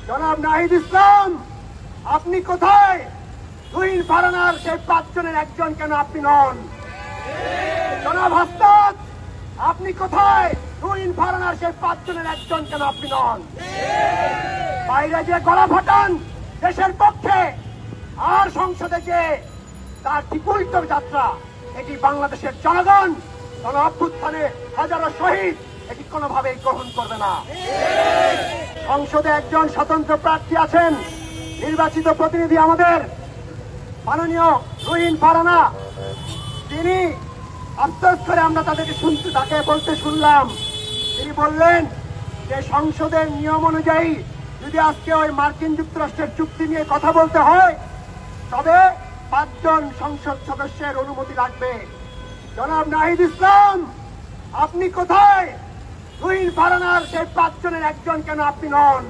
জনাব নাহিদ ইসলাম, আপনি কোথায়? তুহিন ফারহানার সেই 5 জনের একজন কেন আপনি নন? জনাব হাসনাত, আপনি কোথায়? তুহিন ফারহানার সেই 5 জনের একজন কেন আপনি নন? বাইরে যে গলা ফাটান দেশের পক্ষে, আর সংসদে যে তার ঠিক উল্টো যাত্রা, এটি বাংলাদেশের জনগণ গণ অভ্যুত্থানে হাজারো শহীদ এটি কোনোভাবেই গ্রহণ করবে না। সংসদে একজন স্বতন্ত্র প্রার্থী আছেন, নির্বাচিত প্রতিনিধি আমাদের মাননীয় তুহিন ফারহানা। তিনি আফসোস করে আমরা তাকে বলতে শুনলাম, তিনি বললেন যে সংসদের নিয়ম অনুযায়ী যদি আজকে ওই মার্কিন যুক্তরাষ্ট্রের চুক্তি নিয়ে কথা বলতে হয় তবে 5 জন সংসদ সদস্যের অনুমতি লাগবে। জনাব নাহিদ ইসলাম, আপনি কোথায়? তুহিন ফারহানার সেই 5 জনের একজন কেন আপনি নন?